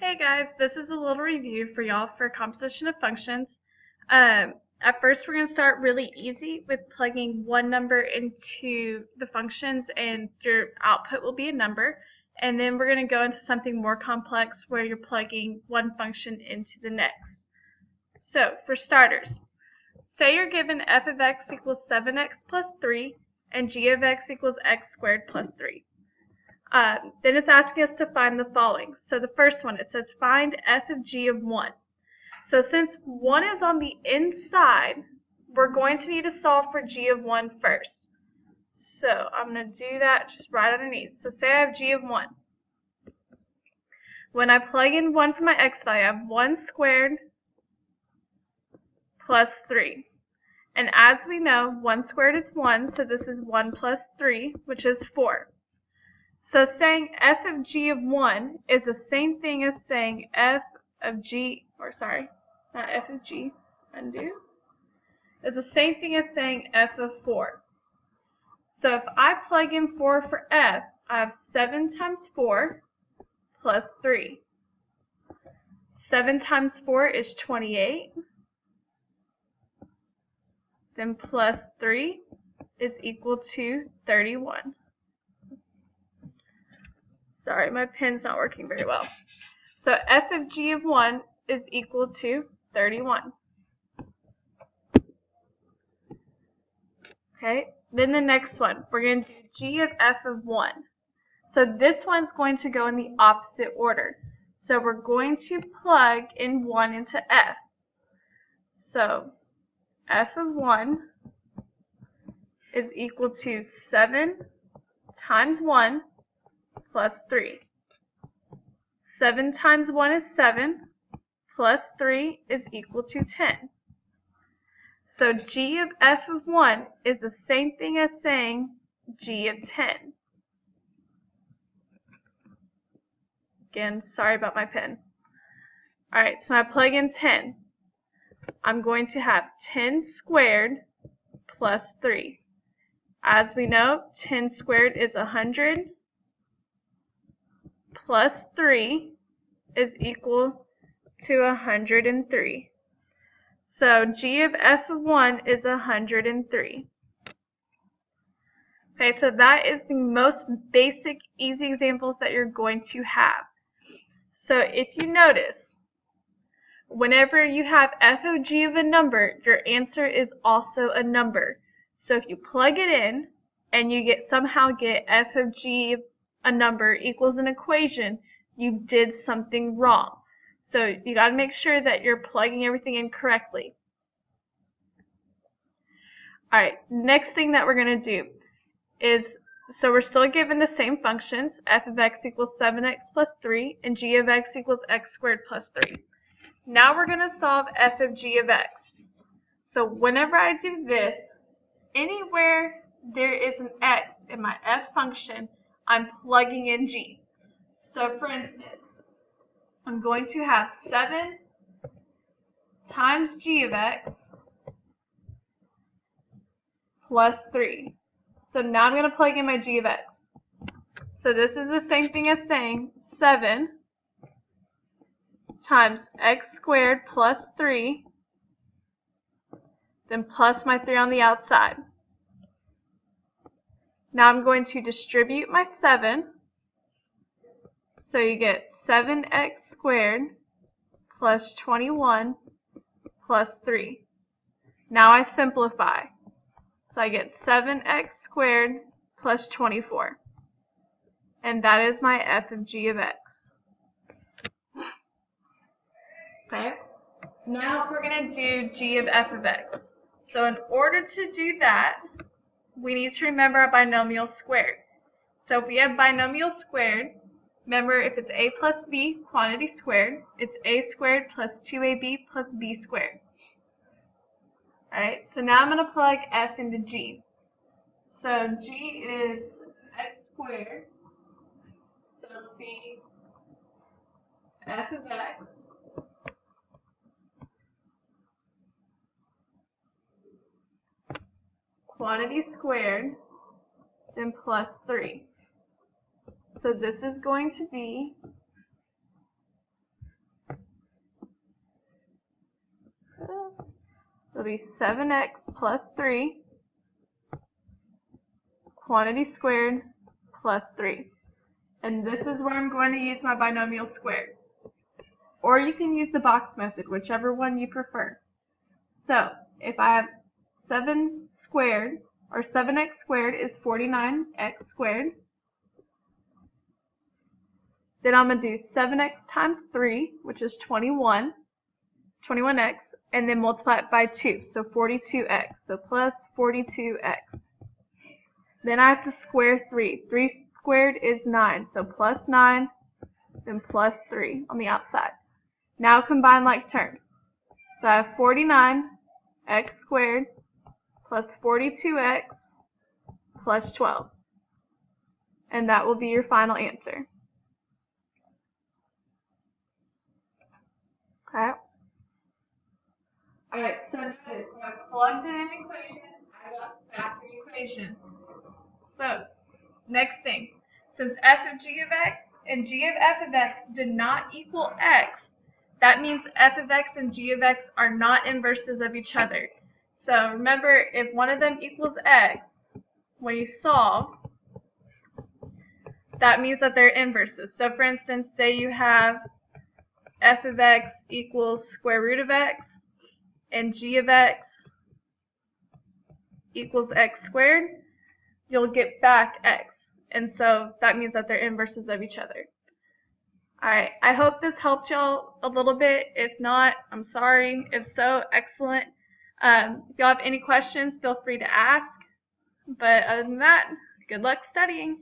Hey guys, this is a little review for y'all for composition of functions. At first we're going to start really easy with plugging one number into the functions and your output will be a number. And then we're going to go into something more complex where you're plugging one function into the next. So for starters, say you're given f of x equals 7x plus 3 and g of x equals x squared plus 3. Then it's asking us to find the following. So the first one, it says find f of g of 1. So since 1 is on the inside, we're going to need to solve for g of 1 first. So I'm going to do that just right underneath. So say I have g of 1. When I plug in 1 for my x value, I have 1 squared plus 3. And as we know, 1 squared is 1, so this is 1 plus 3, which is 4. So saying f of g of 1 is the same thing as saying f of g, or sorry, not f of g, undo, is the same thing as saying f of 4. So if I plug in 4 for f, I have 7 times 4 plus 3. 7 times 4 is 28. Then plus 3 is equal to 31. Sorry, my pen's not working very well. So f of g of 1 is equal to 31. Okay, then the next one, we're going to do g of f of 1. So this one's going to go in the opposite order. So we're going to plug in 1 into f. So f of 1 is equal to 7 times 1 plus 3. 7 times 1 is 7, plus 3 is equal to 10. So g of f of 1 is the same thing as saying g of 10. Again, sorry about my pen. Alright, so I plug in 10. I'm going to have 10 squared plus 3. As we know, 10 squared is 100. Plus 3 is equal to 103. So g of f of 1 is 103. Okay, so that is the most basic, easy examples that you're going to have. So if you notice, whenever you have f of g of a number, your answer is also a number. So if you plug it in and you somehow get f of g a number equals an equation, you did something wrong. So you got to make sure that you're plugging everything in correctly. Alright, next thing that we're going to do is, so we're still given the same functions, f of x equals 7x plus 3 and g of x equals x squared plus 3. Now we're going to solve f of g of x. So whenever I do this, anywhere there is an x in my f function, I'm plugging in g. So for instance, I'm going to have 7 times g of x plus 3. So now I'm going to plug in my g of x. So this is the same thing as saying 7 times x squared plus 3, then plus my 3 on the outside. Now I'm going to distribute my 7, so you get 7x squared plus 21 plus 3. Now I simplify, so I get 7x squared plus 24. And that is my f of g of x. Okay, now we're going to do g of f of x. So in order to do that, we need to remember our binomial squared. So if we have binomial squared, remember if it's a plus b, quantity squared, it's a squared plus 2ab plus b squared. Alright, so now I'm going to plug f into g. So g is x squared, so it'll be f of x quantity squared, then plus 3. So this is going to be it'll be 7x plus 3 quantity squared plus 3. And this is where I'm going to use my binomial squared. Or you can use the box method, whichever one you prefer. So, if I have 7 squared, or 7x squared is 49x squared, then I'm going to do 7x times 3, which is 21, 21x, and then multiply it by 2, so 42x, so plus 42x. Then I have to square 3. 3 squared is 9, so plus 9, then plus 3 on the outside. Now combine like terms. So I have 49x squared plus 42x plus 12. And that will be your final answer. Okay. Alright, so notice when I plugged in an equation, I got back the equation. So, next thing, since f of g of x and g of f of x did not equal x, that means f of x and g of x are not inverses of each other. So remember, if one of them equals x, when you solve, that means that they're inverses. So for instance, say you have f of x equals square root of x, and g of x equals x squared, you'll get back x. And so that means that they're inverses of each other. Alright, I hope this helped y'all a little bit. If not, I'm sorry. If so, excellent. If y'all have any questions, feel free to ask. But other than that, good luck studying.